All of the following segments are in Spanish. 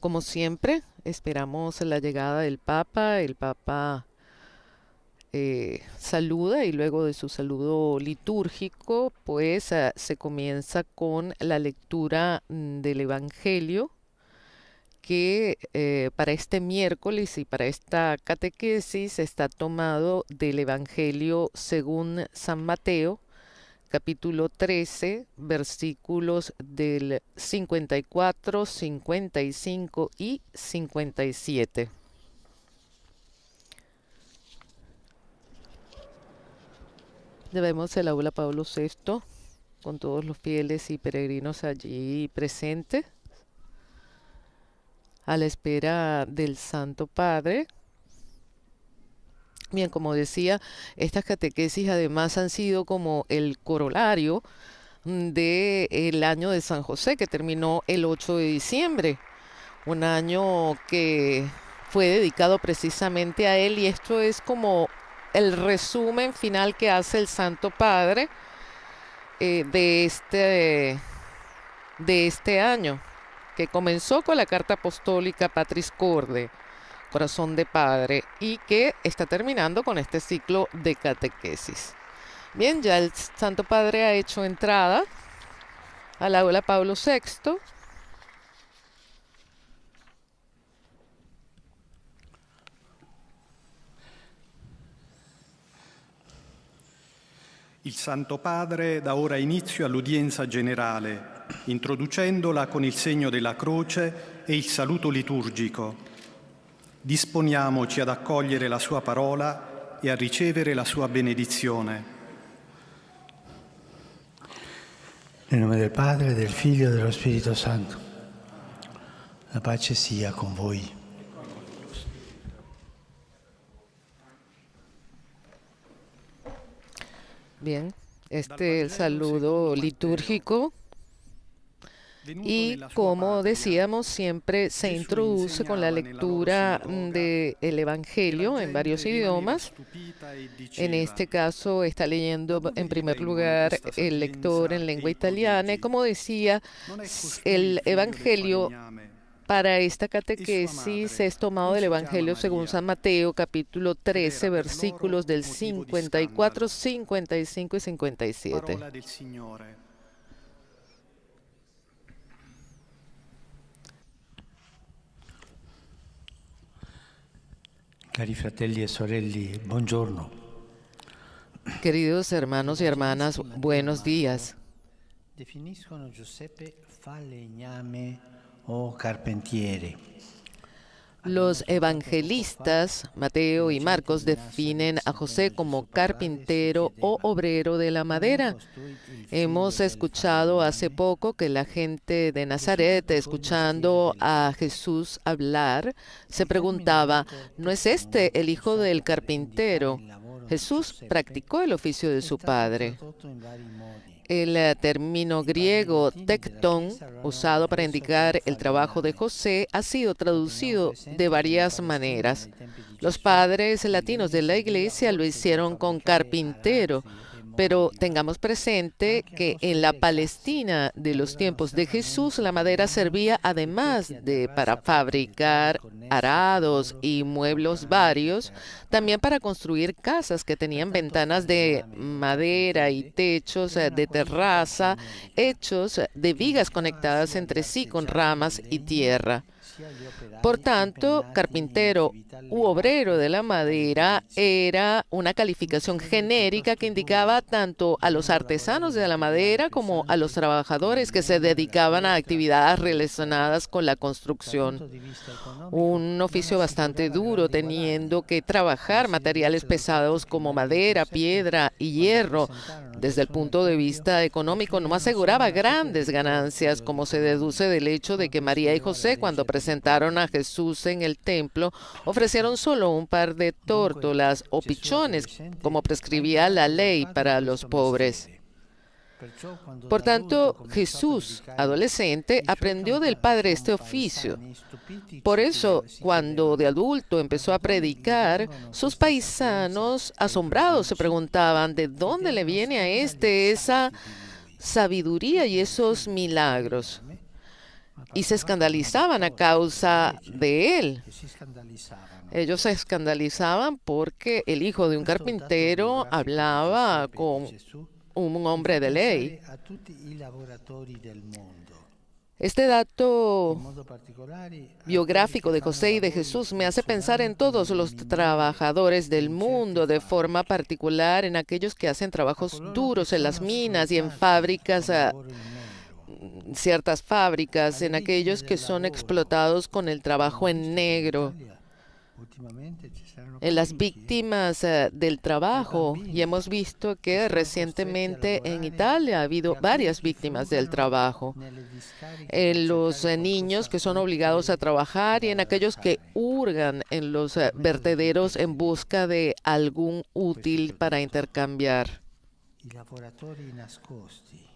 Como siempre, esperamos la llegada del Papa. El Papa saluda y luego de su saludo litúrgico, pues se comienza con la lectura del Evangelio que para este miércoles y para esta catequesis está tomado del Evangelio según San Mateo, capítulo 13, versículos del 54, 55 y 57. Ya vemos el aula Pablo VI con todos los fieles y peregrinos allí presentes a la espera del Santo Padre. Bien, como decía, estas catequesis además han sido como el corolario del año de San José, que terminó el 8 de diciembre, un año que fue dedicado precisamente a él, y esto es como el resumen final que hace el Santo Padre de este año, que comenzó con la carta apostólica Patris Corde, Corazón de Padre, y que está terminando con este ciclo de catequesis. Bien, ya el Santo Padre ha hecho entrada al aula Pablo VI. Il Santo Padre dà ora inizio all'udienza generale, introducendola con il segno della croce e il saluto liturgico. Disponiamoci ad accogliere la sua parola e a ricevere la sua benedizione. Nel nome del Padre, del Figlio e dello Spirito Santo. La pace sia con voi. Bien, este es el saludo litúrgico. Y como decíamos, siempre se introduce con la lectura del Evangelio en varios idiomas. En este caso está leyendo en primer lugar el lector en lengua italiana. Y como decía, el Evangelio para esta catequesis es tomado del Evangelio según San Mateo, capítulo 13, versículos del 54, 55 y 57. Cari fratelli e sorelle, buongiorno. Queridos hermanos y hermanas, buenos días. Definiscono Giuseppe falegname o carpentiere. Los evangelistas Mateo y Marcos definen a José como carpintero o obrero de la madera. Hemos escuchado hace poco que la gente de Nazaret, escuchando a Jesús hablar, se preguntaba, ¿no es este el hijo del carpintero? Jesús practicó el oficio de su padre. El término griego tectón, usado para indicar el trabajo de José, ha sido traducido de varias maneras. Los padres latinos de la Iglesia lo hicieron con carpintero, pero tengamos presente que en la Palestina de los tiempos de Jesús la madera servía además de para fabricar arados y muebles varios, también para construir casas que tenían ventanas de madera y techos de terraza hechos de vigas conectadas entre sí con ramas y tierra. Por tanto, carpintero u obrero de la madera era una calificación genérica que indicaba tanto a los artesanos de la madera como a los trabajadores que se dedicaban a actividades relacionadas con la construcción. Un oficio bastante duro, teniendo que trabajar materiales pesados como madera, piedra y hierro. Desde el punto de vista económico, no aseguraba grandes ganancias, como se deduce del hecho de que María y José, cuando presentaron a Jesús en el templo, ofrecieron solo un par de tórtolas o pichones, como prescribía la ley para los pobres. Por tanto, Jesús, adolescente, aprendió del Padre este oficio. Por eso, cuando de adulto empezó a predicar, sus paisanos, asombrados, se preguntaban de dónde le viene a este esa sabiduría y esos milagros. y se escandalizaban a causa de él. che si scandalizzavano. Ellos se escandalizaban porque el hijo de un carpintero hablaba con un hombre de ley. A tutti i lavoratori del mondo. Este In dato modo particolare a biográfico de quelli che José y fanno de lavori Jesús me hace pensar en usuranti todos nelle los miniere trabajadores del in mundo, certe de forma fabbriche. particular en aquellos que hacen trabajos Coloro duros che en las sono minas y en sfruttati fábricas, con lavoro in nero. ciertas fábricas, Alle en vittime aquellos que del son lavoro explotados con el trabajo abbiamo en visto che in negro, Italia ultimamente ci saranno en las parecchi, víctimas del trabajo. Y hemos visto que recientemente en Italia ha habido varias víctimas del trabajo. nelle discariche En per los cercare niños qualcosa que son utile obligados a trabajar y en da aquellos que sacare. hurgan en los vertederos en busca de algún útil para intercambiar. I lavoratori nascosti.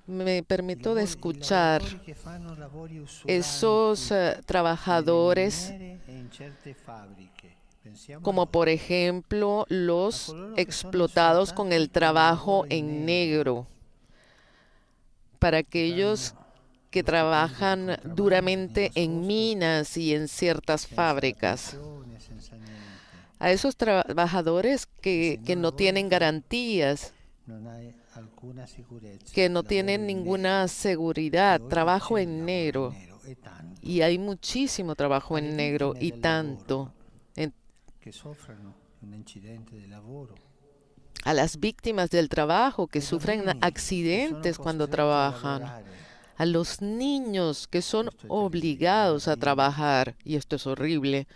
Me permito de I escuchar lavoratori che fanno lavori esos usuranti nelle trabajadores, miniere e in certe fabbriche. Pensiamo a como loro. por ejemplo los explotados con el trabajo en negro, para aquellos que trabajan duramente en minas y en ciertas Senza fábricas, pensione, senza niente. a esos trabajadores que no tienen garantías, Non hai alcuna sicurezza. que no Lavoro tienen in ninguna nero. seguridad, E oggi trabajo c'è en lavoro negro. in nero, e tanto. Y hay muchísimo trabajo Alle en negro vittime y del tanto. lavoro En- che soffrono un incidente di lavoro. a las víctimas del trabajo que Ai sufren bambini che accidentes sono cuando costretti a trabajan, lavorare. a los niños que son Esto es terrible, obligados a bambini trabajar, y esto es horrible,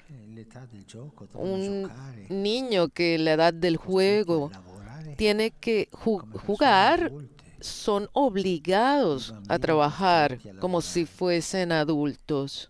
che l'età del gioco devono un giocare, niño que en la edad del costretti a juego lavorare tiene que come persone jugar, adulte. son obligados a trabajar como si fuesen adultos.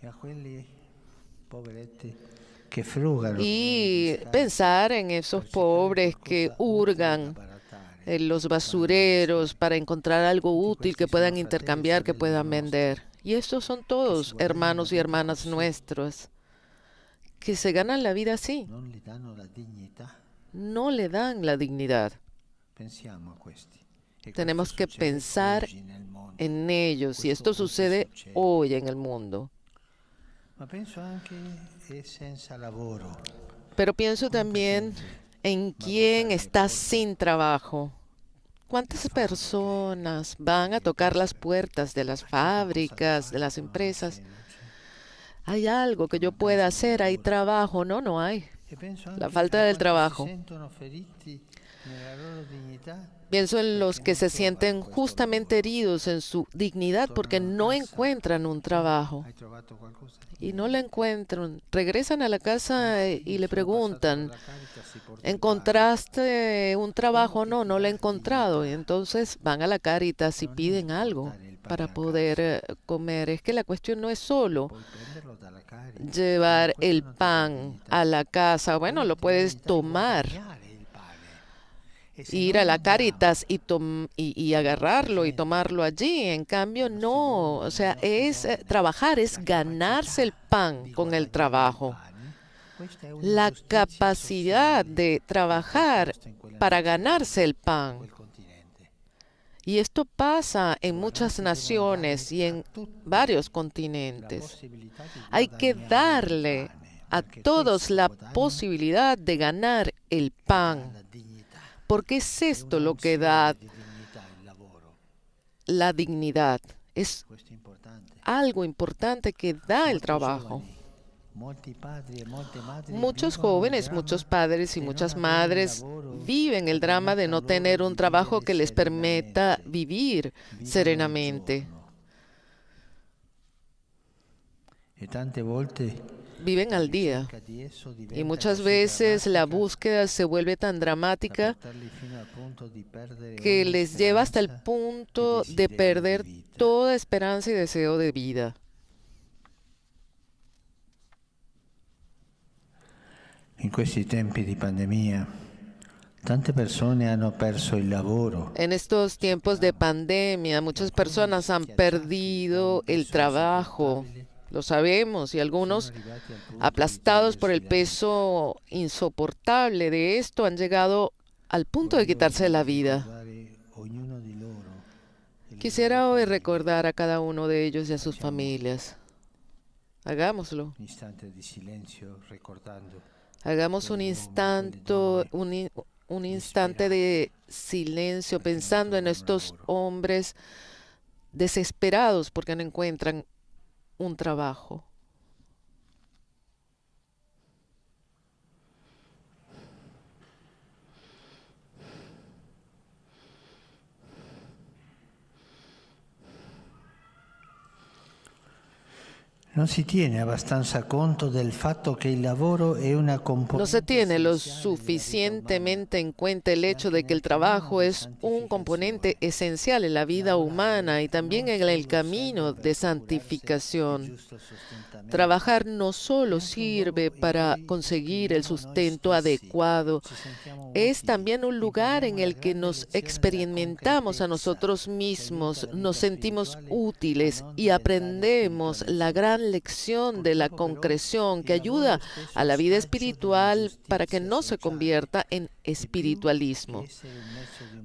E a quelli poveretti che frugano Y pensar en esos pobres que hurgan en los basureros para encontrar algo útil que puedan intercambiar, que puedan vender. Y estos son todos hermanos y hermanas nuestros que se ganan la vida así, non gli danno la dignità. no le dan la dignidad. Pensiamo a questi. E Tenemos questo que succede pensar oggi nel mondo. en ellos, y esto sucede hoy en el mundo. Ma penso anche e senza lavoro. Pero pienso también en quién está sin trabajo. ¿Cuántas personas van a tocar las puertas de las fábricas, de las empresas? ¿Hay algo que yo pueda hacer? ¿Hay trabajo? No, no hay. E penso La anche falta a del quanti trabajo. si sentono feriti nella loro dignità. Pienso en los que se sienten justamente heridos en su dignidad porque no encuentran un trabajo. Hai trovato qualcosa? Y no lo encuentran. Regresan a la casa y le preguntan, ¿encontraste un trabajo? No, no lo he encontrado. Y entonces van a la Cáritas y piden algo para poder comer. Es que la cuestión no es solo Puoi prenderlo dalla carica. llevar el pan a la casa. Bueno, lo puedes tomar, Il pane. E se ir non a la andiamo Cáritas y agarrarlo y tomarlo allí. En cambio, no. O sea, es trabajar, es ganarse el pan con el trabajo. questa è La un'ingiustizia capacidad sociale de trabajar in quella para nazione, ganarse el quel pan. continente. Y esto pasa en muchas naciones y en varios La continentes. possibilità di Hay que guadagnare il darle pane, a perché todos questo la guadagno posibilidad de ganar el dà pan, la dignità. porque es È esto una lo que unzione da di dignità il lavoro. la dignidad. Es Questo è importante. algo importante que da el Molti trabajo. giovani, molti padri e molte madri Muchos vivono il jóvenes, dramma muchos padres y di non muchas avere un madres lavoro viven el che drama de permetta no loro tener di un trabajo vivere que les permita serenamente. vivir Vivono serenamente. il giorno. E tante volte Viven al día. cerca di esso Y diventa muchas così veces la drammatica búsqueda se vuelve tan da dramática portarli fino al punto di perdere que ogni les lleva hasta el speranza punto e de desiderio perder di vita. toda esperanza y deseo de vida. In questi tempi di pandemia, tante persone hanno perso il lavoro. En estos tiempos de pandemia, muchas personas han perdido el trabajo, lo sabemos, y algunos, Sono arrivati al punto di aplastados por el togliersi la vita. peso insoportable de esto, han llegado al punto de quitarse la vida. Ricordare ognuno di loro il Quisiera hoy recordar a cada uno de ellos y a sus familias. Hagámoslo. Hagamos un instante de silencio pensando en estos hombres desesperados porque no encuentran un trabajo. No se tiene lo suficientemente en cuenta el hecho de que el trabajo es un componente esencial en la vida humana y también en el camino de santificación. Trabajar no solo sirve para conseguir el sustento adecuado, es también un lugar en el que nos experimentamos a nosotros mismos, nos sentimos útiles y aprendemos la gran lección de la concreción que ayuda a la vida espiritual para que no se convierta en espiritualismo.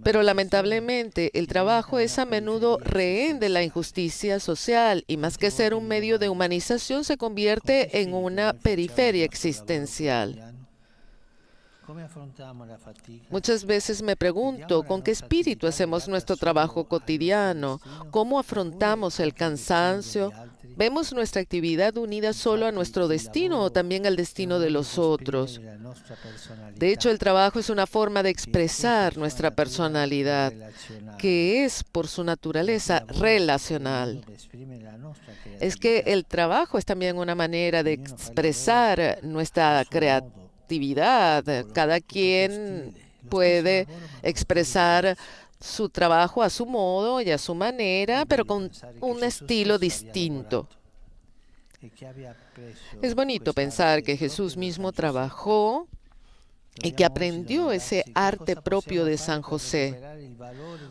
Pero lamentablemente el trabajo es a menudo rehén de la injusticia social y más que ser un medio de humanización se convierte en una periferia existencial. Muchas veces me pregunto con qué espíritu hacemos nuestro trabajo cotidiano, cómo afrontamos el cansancio. ¿Vemos nuestra actividad unida solo a nuestro destino o también al destino de los otros? De hecho, el trabajo es una forma de expresar nuestra personalidad, que es por su naturaleza relacional. Es que el trabajo es también una manera de expresar nuestra creatividad. Cada quien puede expresar su trabajo a su modo y a su manera, pero con un estilo distinto. Es bonito pensar que Jesús mismo trabajó y que aprendió ese arte propio de San José.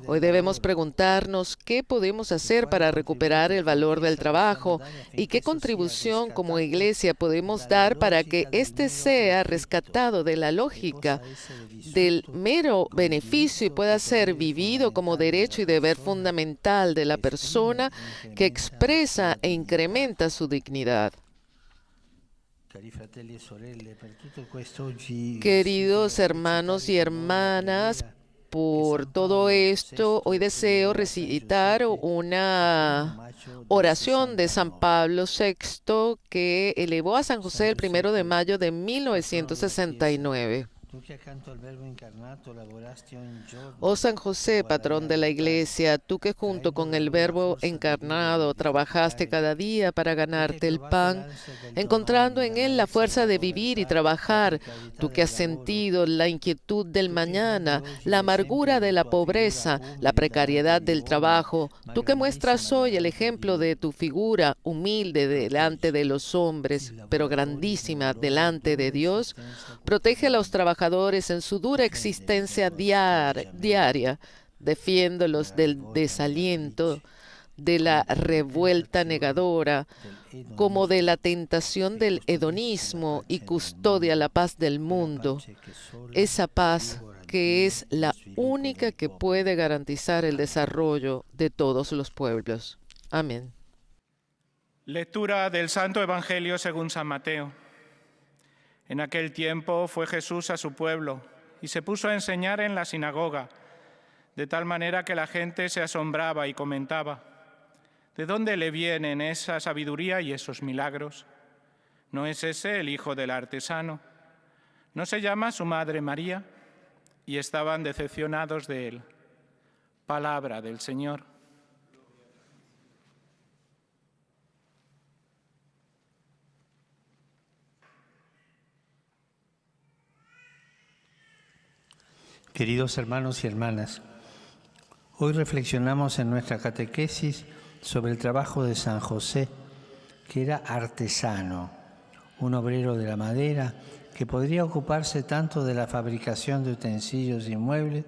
Hoy debemos preguntarnos qué podemos hacer para recuperar el valor del trabajo y qué contribución como iglesia podemos dar para que éste sea rescatado de la lógica del mero beneficio y pueda ser vivido como derecho y deber fundamental de la persona que expresa e incrementa su dignidad. Queridos hermanos y hermanas, por todo esto, hoy deseo recitar una oración de San Pablo VI que elevó a San José el 1 de mayo de 1969. Oh San José, patrón de la Iglesia, tú que junto con el Verbo encarnado trabajaste cada día para ganarte el pan, encontrando en él la fuerza de vivir y trabajar, tú que has sentido la inquietud del mañana, la amargura de la pobreza, la precariedad del trabajo, tú que muestras hoy el ejemplo de tu figura humilde delante de los hombres, pero grandísima delante de Dios, protege a los trabajadores en su dura existencia diaria, defiéndolos del desaliento, de la revuelta negadora, como de la tentación del hedonismo y custodia la paz del mundo, esa paz que es la única que puede garantizar el desarrollo de todos los pueblos. Amén. Lectura del Santo Evangelio según San Mateo. En aquel tiempo fue Jesús a su pueblo y se puso a enseñar en la sinagoga, de tal manera que la gente se asombraba y comentaba: ¿de dónde le vienen esa sabiduría y esos milagros? ¿No es ese el hijo del artesano? ¿No se llama su madre María? Y estaban decepcionados de él. Palabra del Señor. Queridos hermanos y hermanas, hoy reflexionamos en nuestra catequesis sobre el trabajo de San José, que era artesano, un obrero de la madera que podría ocuparse tanto de la fabricación de utensilios y muebles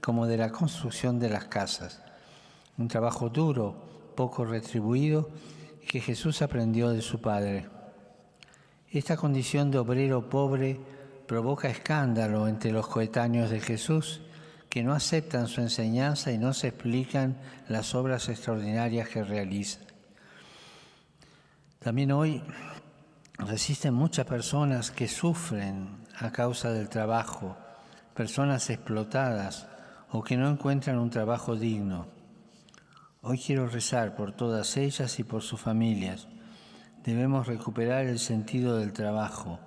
como de la construcción de las casas. Un trabajo duro, poco retribuido, que Jesús aprendió de su padre. Esta condición de obrero pobre provoca escándalo entre los coetáneos de Jesús, que no aceptan su enseñanza y no se explican las obras extraordinarias que realizan. También hoy existen muchas personas que sufren a causa del trabajo, personas explotadas o que no encuentran un trabajo digno. Hoy quiero rezar por todas ellas y por sus familias. Debemos recuperar el sentido del trabajo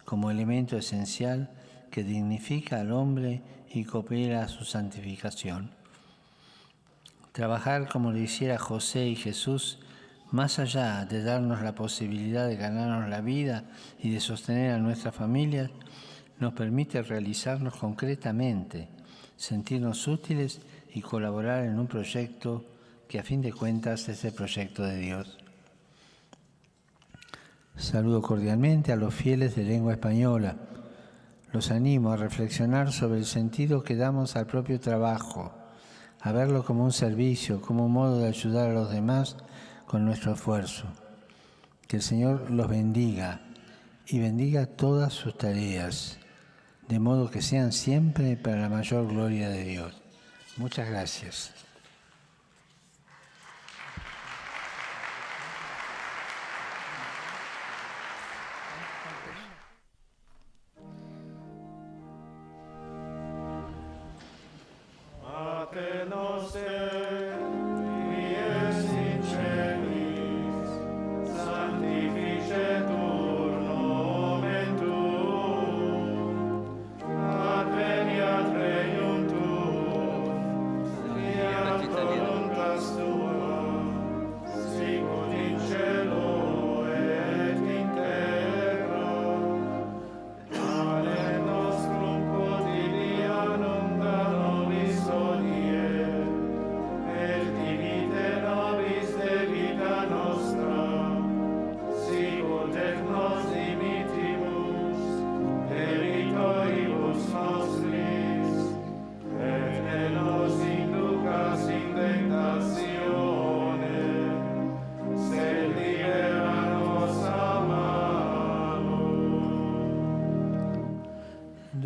como elemento esencial que dignifica al hombre y coopera a su santificación. Trabajar como lo hiciera José y Jesús, más allá de darnos la posibilidad de ganarnos la vida y de sostener a nuestras familias, nos permite realizarnos concretamente, sentirnos útiles y colaborar en un proyecto que a fin de cuentas es el proyecto de Dios. Saludo cordialmente a los fieles de lengua española. Los animo a reflexionar sobre el sentido que damos al propio trabajo, a verlo como un servicio, como un modo de ayudar a los demás con nuestro esfuerzo. Que el Señor los bendiga y bendiga todas sus tareas, de modo que sean siempre para la mayor gloria de Dios. Muchas gracias.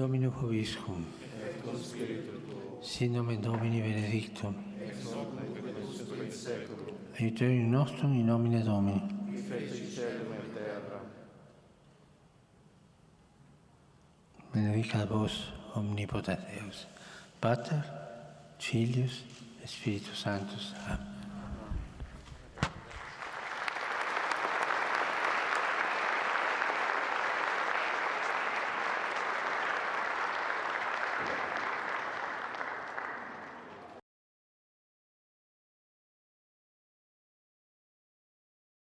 Dominus vobiscum. Sit nomen Domini benedictum. Aiuterium nostrum in nomine Domini. Benedicat vos omnipotens Deus, Pater, Filius, Spiritus Sanctus. Amen.